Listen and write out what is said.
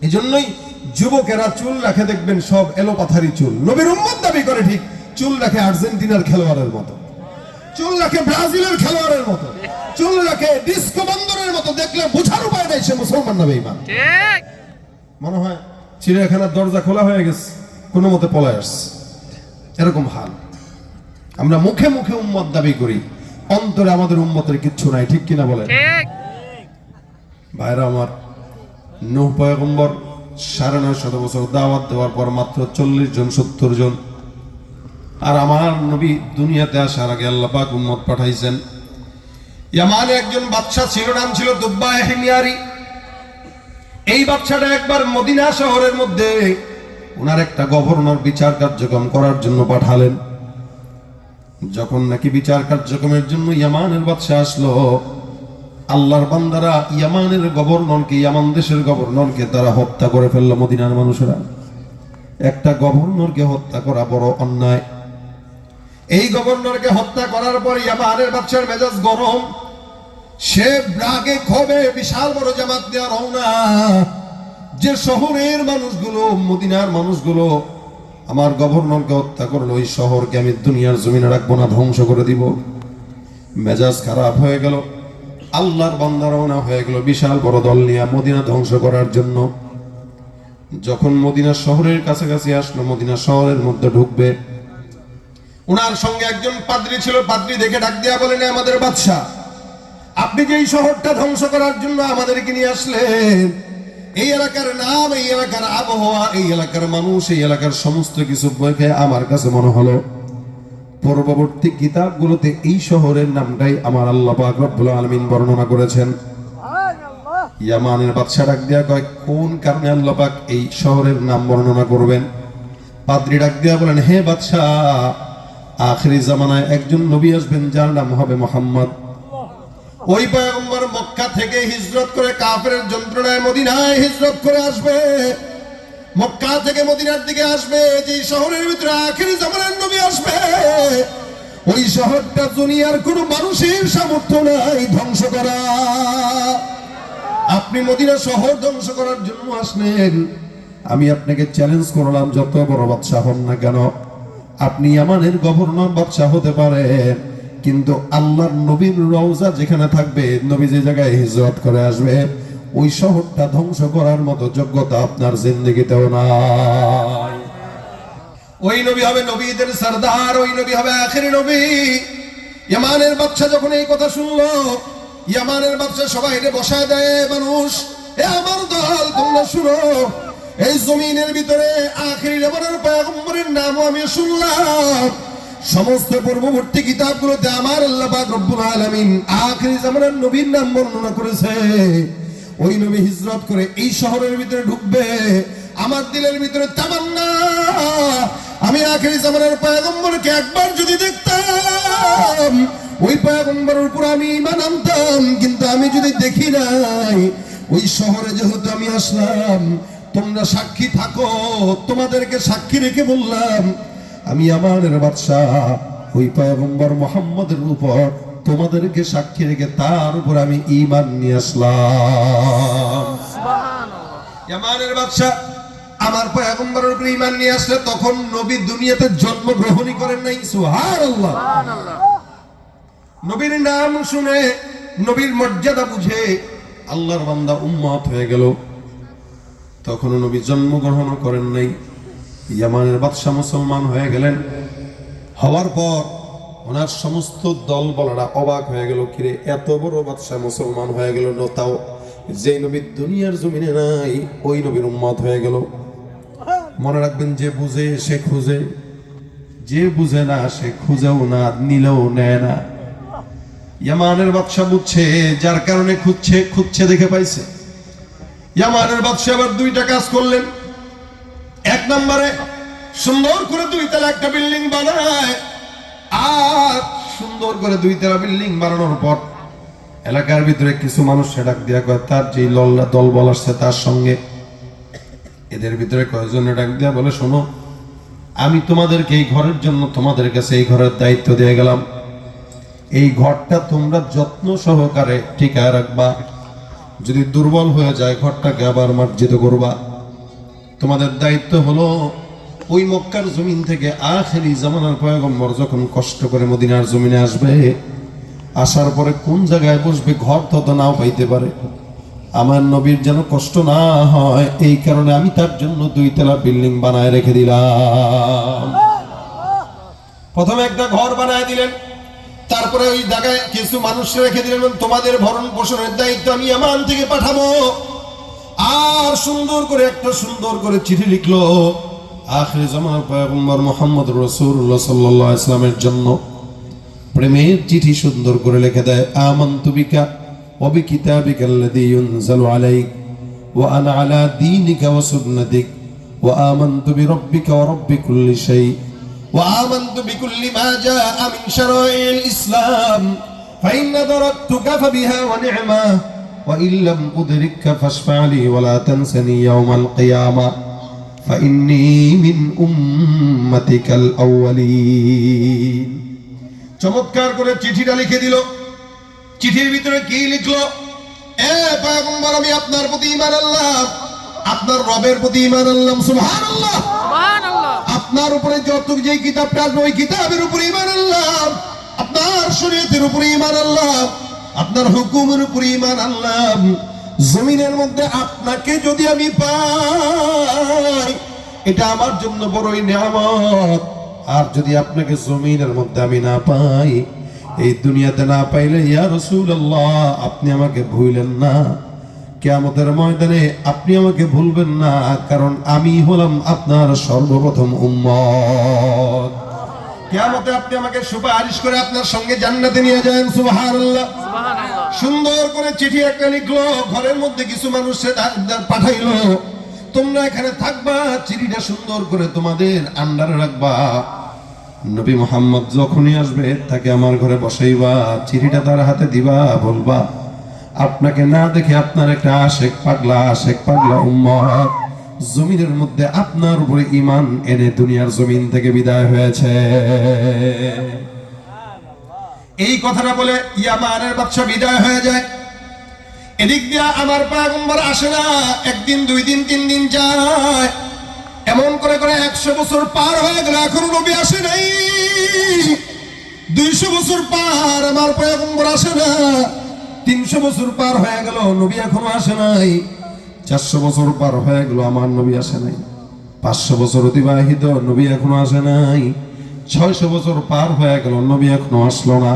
এই জন্যই যুবকেরা চুল রাখে দেখবেন সব এলোপাথারি চুল। নবীর উম্মত দাবি করে ঠিক, চুল রাখে আর্জেন্টিনার খেলোয়াড়ের মতো, চুল রাখে ব্রাজিলের খেলোয়াড়ের মতো, চুল রাখে ডিস্কো বন্দরের মতো। দেখলে বোঝার উপায় নেই সে মুসলমান না বেঈমান। ঠিক মনে হয় চিড়িয়াখানার দরজা খোলা হয়ে গেছে, কোনো মতে পলায় আসছে, এরকম হাল। আমরা মুখে মুখে উম্মত দাবি করি, অন্তরে আমাদের উম্মতের কিচ্ছু নাই, ঠিক কিনা বলেন? ভাইরা আমার, নূহ পয়গম্বর 950 বছর দাওয়াত দেওয়ার পর মাত্র 40 জন 70 জন। আর আমার নবী দুনিয়াতে আসার আগে আল্লাহ পাক উম্মত পাঠাইছেন। ইয়ামানে একজন বাদশা ছিল, নাম ছিল দুব্বাহ হিময়ারি। এই বাদশাটা একবার মদিনা শহরের মধ্যে ওনার একটা গভর্নর বিচার কার্যক্রম করার জন্য পাঠালেন। যখন নাকি বিচার কার্যক্রমের জন্য ইয়ামানের বাদশা আসলো, আল্লাহর বান্দারা ইয়ামানের গভর্নরকে, ইয়ামান দেশের গভর্নরকে তারা হত্যা করে ফেললো। মদিনার মানুষেরা, একটা গভর্নরকে হত্যা করা বড় অন্যায়। এই গভর্নরকে হত্যা করার পর ইয়ামানের বাদশার মেজাজ গরম। সে রাগে ক্ষোভে বিশাল বড় জামাত নিয়ে রওনা। যে শহরের মানুষগুলো, মদিনার মানুষগুলো আমার গভর্নরকে হত্যা করলো, ওই শহরকে আমি দুনিয়ার জমিনে রাখবো না, ধ্বংস করে দিব। মেজাজ খারাপ হয়ে গেল। আল্লাহর বান্দা রওনা হয়ে গেল বিশাল বড় দল নিয়ে মদিনা ধ্বংস করার জন্য। যখন মদিনা শহরের কাছাকাছি আসলো, মদিনা শহরের মধ্যে ঢুকবে, ওনার সঙ্গে একজন পাদ্রী ছিল। পাদ্রী দেখে ডাক দিয়া বলেন, আমাদের বাদশা, আপনি যে এই শহরটা ধ্বংস করার জন্য আমাদেরকে নিয়ে আসলেন, এই এলাকার নাম, এই এলাকার আবহাওয়া, এই এলাকার মানুষ, এই এলাকার সমস্ত কিছু দেখে আমার কাছে মনে হলো পূর্ববর্তী কিতাবগুলোতে এই শহরের নামটাই আমার আল্লাহ পাক রব্বুল আলামিন বর্ণনা করেছেন। ইয়ামানের বাদশা ডাক দিয়া কয়, কোন কারণে আল্লাহ পাক এই শহরের নাম বর্ণনা করবেন? পাদ্রী ডাক দিয়া বলেন, হে বাদশা, আখিরি জামানায় একজন নবী আসবেন যার নাম হবে মুহাম্মদ। ওই পয়গম্বর মক্কা থেকে হিজরত করে কাফেরের যন্ত্রণায় মদিনায় হিজরত করে আসবে। মক্কা থেকে মদিনার দিকে আসবে। যে শহরের ভিতরে আখিরি জামানার নবী আসবে, ওই শহরটা দুনিয়ার কোনো মানুষের সামর্থ্য নাই ধ্বংস করা। আপনি মদিনা শহর ধ্বংস করার জন্য আসলেন। আমি আপনাকে চ্যালেঞ্জ করলাম, যত বড় বাদশা হন না কেন, আপনি ইয়ামানের গভর্নর বাদশা হতে পারেন, কিন্তু আল্লাহর নবীর রওজা যেখানে থাকবে, নবী যে জায়গায় হিজরত করে আসবে, ওই শহরটা ধ্বংস করার মতো যোগ্যতা আপনার জিন্দেগিতেও নাই। ওই নবী হবে নবীদের সরদার, ওই নবী হবে আখেরি নবী। ইয়ামানের বাদশা যখন এই কথা শুনলো, ইয়ামানের বাদশা সবাইকে বসায় দেয়, মানুষ, এ আমার দল, তোমরা শুনো, এই জমিনের ভিতরে আখেরি নবীর পয়গম্বরের নামও আমি শুনলাম। সমস্ত পূর্ববর্তী কিতাবগুলোতে আমার আল্লাহ পাক রব্বুল আলামিন আখেরি জামানার নবীর নাম বর্ণনা করেছে। ওই নবী হিজরত করে এই শহরের ভিতরে ঢুকবে। আমার দিলের ভিতরে তামান্না, আমি আখেরি জামানার পয়গম্বরকে একবার যদি দেখতাম, ওই পয়গম্বরের উপর আমি ঈমান আনতাম। কিন্তু আমি যদি দেখি নাই, ওই শহরে যেহেতু আমি আসলাম, তোমরা সাক্ষী থাকো, তোমাদেরকে সাক্ষী রেখে বললাম, আমি আমাদের বাদশাহ ওই পয়গম্বর মুহাম্মদের উপর তোমাদেরকে সাক্ষী রেখে তার উপর আমি ঈমান নিয়ে আসলাম। সুবহানাল্লাহ। ইয়ামানের বাদশাহ আমার পয়গম্বরের উপর ঈমান নিয়ে আসলে তখন নবী দুনিয়াতে জন্মগ্রহণই করেন নাই। সুবহানাল্লাহ। নবীর নাম শুনে, নবীর মর্যাদা বুঝে আল্লাহর বান্দা উম্মত হয়ে গেল। তখনও নবী জন্মগ্রহণ করেন নাই। ইয়ামানের বাদশা মুসলমান হয়ে গেলেন। হওয়ার পর ওনার সমস্ত দল বলারা অবাক হয়ে গেল, কিরে এত বড় বাদশা মুসলমান হয়ে গেল, তাও যে নবী দুনিয়ার জমিনে নাই, ওই নবীর উম্মত হয়ে গেল। মনে রাখবেন, যে বুঝে সে খুঁজে, যে বুঝে না সে খুঁজেও না, নিলেও নেয় না। ইয়ামানের বাদশা বুঝছে, যার কারণে খুঁজছে দেখে পাইছে। ইয়ামানের বাদশা আবার দুইটা কাজ করলেন। এক নম্বরে সুন্দর করে 2 তলা একটা বিল্ডিং বানায়, আর সুন্দর করে 2 তলা বিল্ডিং বানানোর পর এলাকার ভিতরে কিছু মানুষ ডাক দিয়া কয়, তার যে দল বল আসছে তার সঙ্গে, এদের ভিতরে কয়েকজন ডাক দিয়া বলে, শোনো, আমি তোমাদেরকে এই ঘরের জন্য তোমাদের কাছে এই ঘরের দায়িত্ব দিয়ে গেলাম। এই ঘরটা তোমরা যত্ন সহকারে টিকায় রাখবা। যদি দুর্বল হয়ে যায় ঘরটাকে আবার মার্জিত করবা। তোমাদের দায়িত্ব হলো ওই মক্কার জমিন থেকে আখেরি জামানার পয়গম্বর যখন কষ্ট করে মদিনার জমিনে আসবে, আসার পরে কোন জায়গায় বসবে, ঘর তত নাও পাইতে পারে। আমার নবীর যেন কষ্ট না হয়, এই কারণে আমি তার জন্য 2 তলা বিল্ডিং বানায় রেখে দিলাম। প্রথমে একটা ঘর বানায় দিলেন, তারপরে ওই জায়গায় কিছু মানুষ রেখে দিলেন, তোমাদের ভরণ পোষণের দায়িত্ব আমি ইয়ামান থেকে পাঠাবো। আর সুন্দর করে চিঠি লিখলো আখির জামানার পয়গম্বর মুহাম্মদ রাসূলুল্লাহ সাল্লাল্লাহু আলাইহি ওয়াসাল্লামের জন্য। প্রেমের চিঠি সুন্দর করে লিখে দেয়, আমানতু বিকা ওয়া বিকিতাবিকা আল্লাযী ইউনজালু আলাইক ওয়া আনা আলা দীনিকা ওয়া সুন্নাতিক ওয়া আমানতু বিরাব্বিকা ওয়া রাব্বি কুল্লি শাই ওয়া আমানতু বিকুল্লি মা জাআ মিন শারাইল ইসলাম ফাইন দারাকতুকা ফাবিহা ওয়া নি'মা ওয়া ইল্লাম উদরিককা ফাশফা' লি ওয়া লা তানসানি ইয়াওমাল কিয়ামা ফাইন্নী মিন উম্মাতিকাল আউয়ালিন। চমৎকার করে চিঠিটা লিখে দিল। চিঠির ভিতরে কি লিখলো? এ পয়গম্বর, আমি আপনার প্রতি ঈমান আনলাম, আপনার রবের প্রতি ঈমান আনলাম। সুবহানাল্লাহ, সুবহানাল্লাহ। আপনার উপরে যত যে কিতাবটা আসবে ওই কিতাবের উপরে ঈমান আনলাম, আপনার শরীয়তের উপরে ঈমান আনলাম, আপনার হুকুমের উপরে ঈমান আনলাম। জমিনের মধ্যে আপনাকে যদি আমি পাই, এটা আমার জন্য বড়ই নিয়ামত। আর যদি আপনাকে জমিনের মধ্যে আমি না পাই, এই দুনিয়াতে না পাইলে ইয়া রাসূলুল্লাহ আপনি আমাকে ভুলেন না, কিয়ামতের ময়দানে আপনি আমাকে ভুলবেন না, কারণ আমি হলাম আপনার সর্বপ্রথম উম্মত। কিয়ামতে আপনি আমাকে সুপারিশ করে আপনার সঙ্গে জান্নাতে নিয়ে যান। সুবহানাল্লাহ, সুবহানাল্লাহ। সুন্দর করে চিঠি একটা লিখলো, ঘরের মধ্যে কিছু মানুষ পাঠাইলো, তোমরা এখানে থাকবা, চিঠিটা সুন্দর করে তোমাদের আন্ডারে রাখবা। নবী মুহাম্মদ যখনই আসবে তাকে আমার ঘরে বসাইবা, চিঠিটা তার হাতে দিবা, বলবা আপনাকে না দেখে আপনার একটা আশেক পাগলা উম্মত জমিনের মধ্যে আপনার উপরে ঈমান এনে দুনিয়ার জমিন থেকে বিদায় হয়েছে। এই কথাটা বলে ইয়ামানের বাদশা বিদায় হয়ে যায়। এদিক দিয়ে আমার পয়গম্বর আসে না, একদিন, 2 দিন, 3 দিন যায়। এমন করে 100 বছর পার হয়ে গেল, এখনো নবী আসে নাই। 200 বছর পার, আমার পয়গম্বর আসে না। 300 বছর পার হয়ে গেল, নবী এখনো আসে নাই। 400 বছর পার হয়ে গেল, আমার নবী আসে নাই। 500 বছর অতিবাহিত, নবী এখনো আসে নাই। 600 বছর পার হয়ে গেল, নবী এখনো আসলো না।